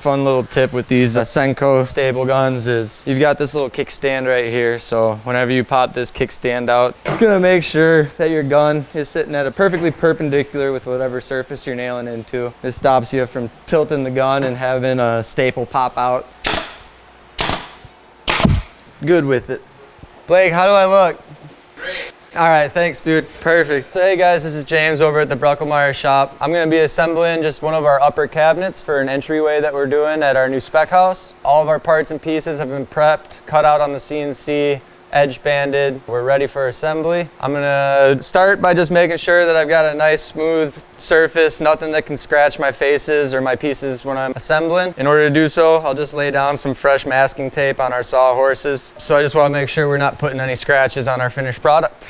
Fun little tip with these Senko staple guns is you've got this little kickstand right here. So whenever you pop this kickstand out, it's gonna make sure that your gun is sitting at a perfectly perpendicular with whatever surface you're nailing into. This stops you from tilting the gun and having a staple pop out. Good with it. Blake, how do I look? Great. All right, thanks, dude. Perfect. So hey guys, this is James over at the Bruckelmyer Shop. I'm gonna be assembling just one of our upper cabinets for an entryway that we're doing at our new spec house. All of our parts and pieces have been prepped, cut out on the CNC, edge banded. We're ready for assembly. I'm gonna start by just making sure that I've got a nice smooth surface, nothing that can scratch my faces or my pieces when I'm assembling. In order to do so, I'll just lay down some fresh masking tape on our sawhorses. So I just wanna make sure we're not putting any scratches on our finished product.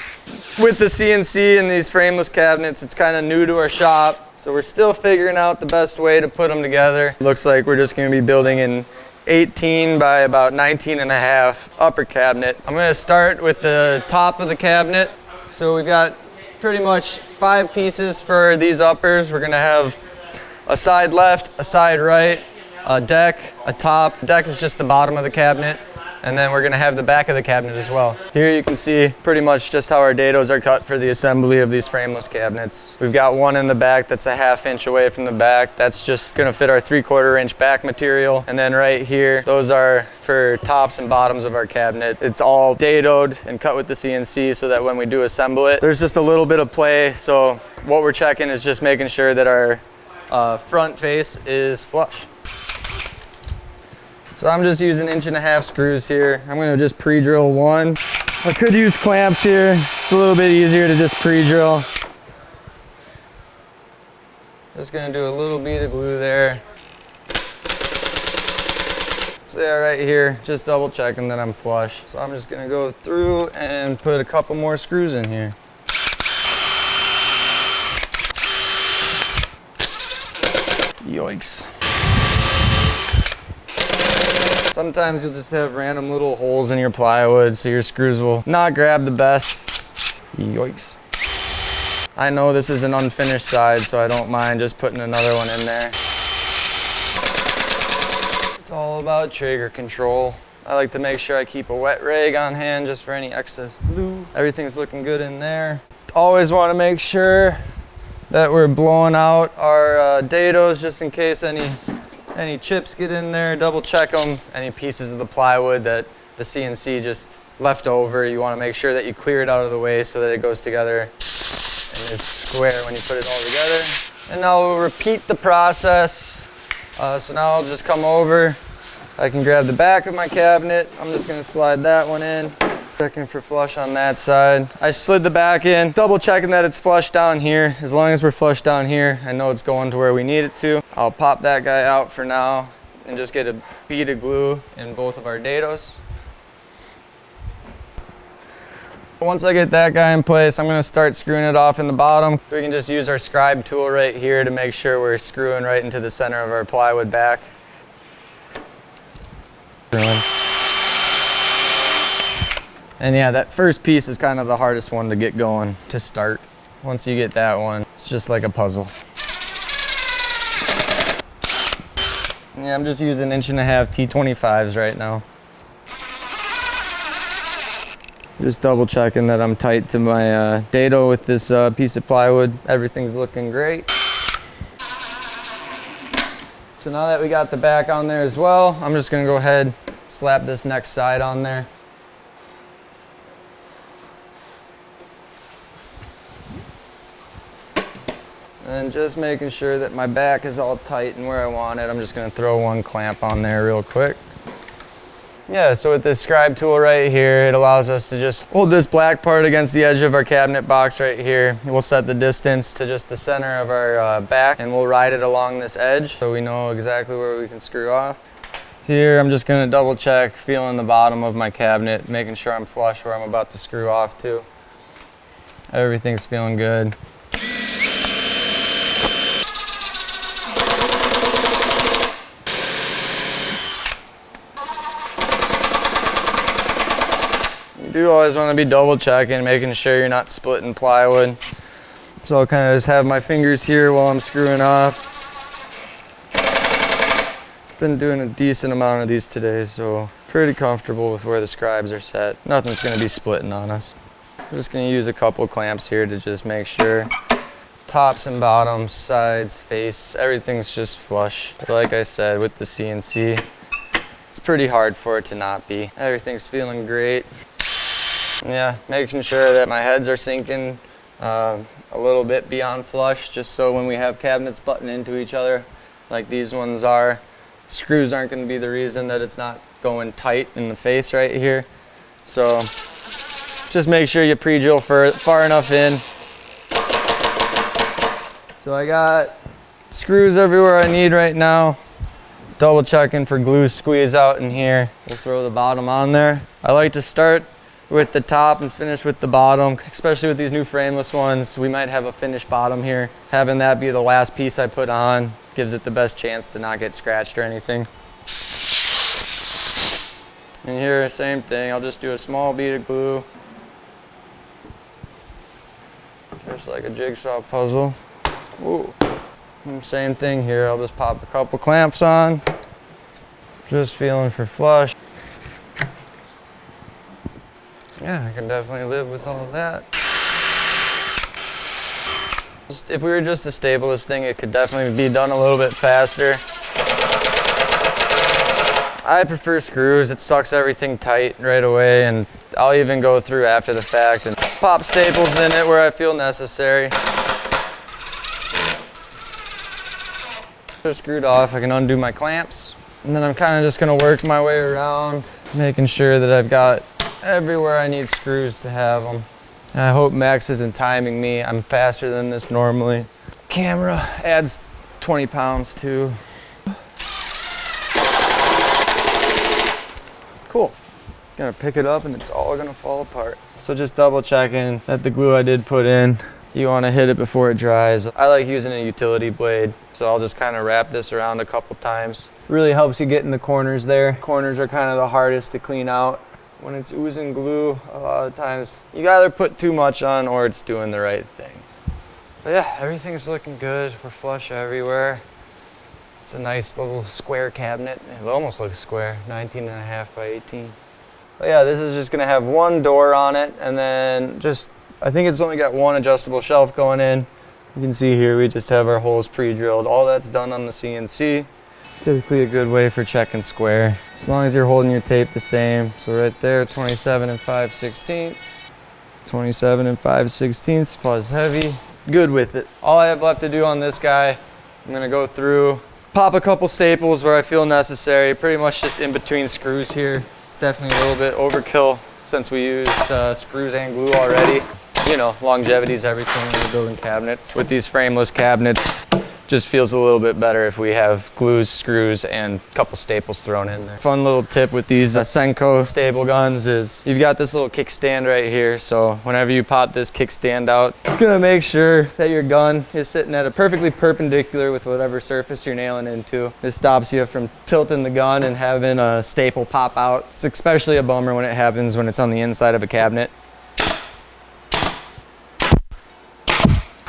With the CNC and these frameless cabinets, it's kind of new to our shop. So we're still figuring out the best way to put them together. Looks like we're just gonna be building an 18 by about 19 and a half upper cabinet. I'm gonna start with the top of the cabinet. So we've got pretty much 5 pieces for these uppers. We're gonna have a side left, a side right, a deck, a top. The deck is just the bottom of the cabinet. And then we're gonna have the back of the cabinet as well. Here you can see pretty much just how our dados are cut for the assembly of these frameless cabinets. We've got one in the back that's a 1/2 inch away from the back. That's just gonna fit our 3/4 inch back material. And then right here, those are for tops and bottoms of our cabinet. It's all dadoed and cut with the CNC so that when we do assemble it, there's just a little bit of play. So what we're checking is just making sure that our front face is flush. So I'm just using 1.5 inch screws here. I'm gonna just pre-drill one. I could use clamps here. It's a little bit easier to just pre-drill. Just gonna do a little bead of glue there. So yeah, right here, just double checking that I'm flush. So I'm just gonna go through and put a couple more screws in here. Yikes. Sometimes you'll just have random little holes in your plywood, so your screws will not grab the best. Yikes. I know this is an unfinished side, so I don't mind just putting another one in there. It's all about trigger control. I like to make sure I keep a wet rag on hand just for any excess glue. Everything's looking good in there. Always want to make sure that we're blowing out our dados just in case any chips get in there, double check them. Any pieces of the plywood that the CNC just left over, you want to make sure that you clear it out of the way so that it goes together and it's square when you put it all together. And now we'll repeat the process. So now I'll just come over. I can grab the back of my cabinet. I'm just going to slide that one in. Checking for flush on that side. I slid the back in, double checking that it's flush down here. As long as we're flush down here, I know it's going to where we need it to. I'll pop that guy out for now and just get a bead of glue in both of our dados. Once I get that guy in place, I'm going to start screwing it off in the bottom. We can just use our scribe tool right here to make sure we're screwing right into the center of our plywood back. And yeah, that first piece is kind of the hardest one to get going to start. Once you get that one, it's just like a puzzle. Yeah, I'm just using 1.5 inch T25s right now. Just double checking that I'm tight to my dado with this piece of plywood. Everything's looking great. So now that we got the back on there as well, I'm just gonna go ahead, slap this next side on there. And just making sure that my back is all tight and where I want it. I'm just gonna throw one clamp on there real quick. Yeah, so with this scribe tool right here, it allows us to just hold this black part against the edge of our cabinet box right here. We'll set the distance to just the center of our back, and we'll ride it along this edge so we know exactly where we can screw off. Here, I'm just gonna double check, feeling the bottom of my cabinet, making sure I'm flush where I'm about to screw off to. Everything's feeling good. You do always want to be double checking, making sure you're not splitting plywood. So I'll kind of just have my fingers here while I'm screwing off. Been doing a decent amount of these today, so pretty comfortable with where the scribes are set. Nothing's gonna be splitting on us. I'm just gonna use a couple clamps here to just make sure tops and bottoms, sides, face, everything's just flush. Like I said, with the CNC, it's pretty hard for it to not be. Everything's feeling great. Yeah, making sure that my heads are sinking a little bit beyond flush, just so when we have cabinets button into each other, like these ones are, screws aren't going to be the reason that it's not going tight in the face right here. So just make sure you pre-drill far enough in. So I got screws everywhere I need right now. Double checking for glue squeeze out in here. We'll throw the bottom on there. I like to start with the top and finish with the bottom, especially with these new frameless ones. We might have a finished bottom here. Having that be the last piece I put on gives it the best chance to not get scratched or anything. And here, same thing. I'll just do a small bead of glue. Just like a jigsaw puzzle. Ooh. And same thing here. I'll just pop a couple clamps on. Just feeling for flush. Yeah, I can definitely live with all of that. If we were just to staple this thing, it could definitely be done a little bit faster. I prefer screws. It sucks everything tight right away, and I'll even go through after the fact and pop staples in it where I feel necessary. They're screwed off, I can undo my clamps, and then I'm kind of just going to work my way around, making sure that I've got everywhere I need screws to have them. And I hope Max isn't timing me. I'm faster than this normally. Camera adds 20 pounds too. Cool. Gonna pick it up and it's all gonna fall apart. So just double checking that the glue I did put in, you wanna hit it before it dries. I like using a utility blade, so I'll just kind of wrap this around a couple times. Really helps you get in the corners there. Corners are kind of the hardest to clean out. When it's oozing glue, a lot of times you either put too much on or it's doing the right thing. But yeah, everything's looking good. We're flush everywhere. It's a nice little square cabinet. It almost looks square, 19.5 by 18. But yeah, this is just gonna have one door on it, and then I think it's only got one adjustable shelf going in. You can see here, we just have our holes pre-drilled. All that's done on the CNC. Typically a good way for checking square, as long as you're holding your tape the same. So right there, 27 and 5/16. 27 and 5/16, fuzz heavy. Good with it. All I have left to do on this guy, I'm gonna go through, pop a couple staples where I feel necessary, pretty much just in between screws here. It's definitely a little bit overkill since we used screws and glue already. You know, longevity is everything when we're building cabinets. With these frameless cabinets, just feels a little bit better if we have glues, screws, and a couple staples thrown in there. Fun little tip with these Senko staple guns is you've got this little kickstand right here, so whenever you pop this kickstand out, it's gonna make sure that your gun is sitting at a perfectly perpendicular with whatever surface you're nailing into. This stops you from tilting the gun and having a staple pop out. It's especially a bummer when it happens when it's on the inside of a cabinet.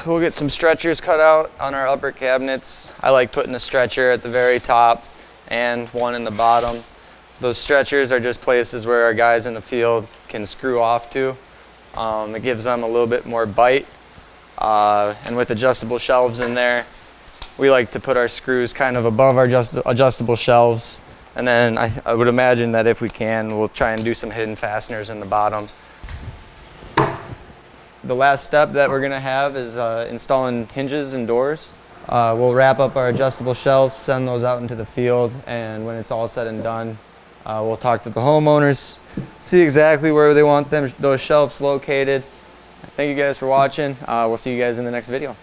We'll get some stretchers cut out on our upper cabinets. I like putting a stretcher at the very top and one in the bottom. Those stretchers are just places where our guys in the field can screw off to. It gives them a little bit more bite. And with adjustable shelves in there, we like to put our screws kind of above our adjustable shelves. And then I would imagine that if we can, we'll try and do some hidden fasteners in the bottom. The last step that we're gonna have is installing hinges and doors. We'll wrap up our adjustable shelves, send those out into the field, and when it's all said and done, we'll talk to the homeowners, see exactly where they want those shelves located. Thank you guys for watching. We'll see you guys in the next video.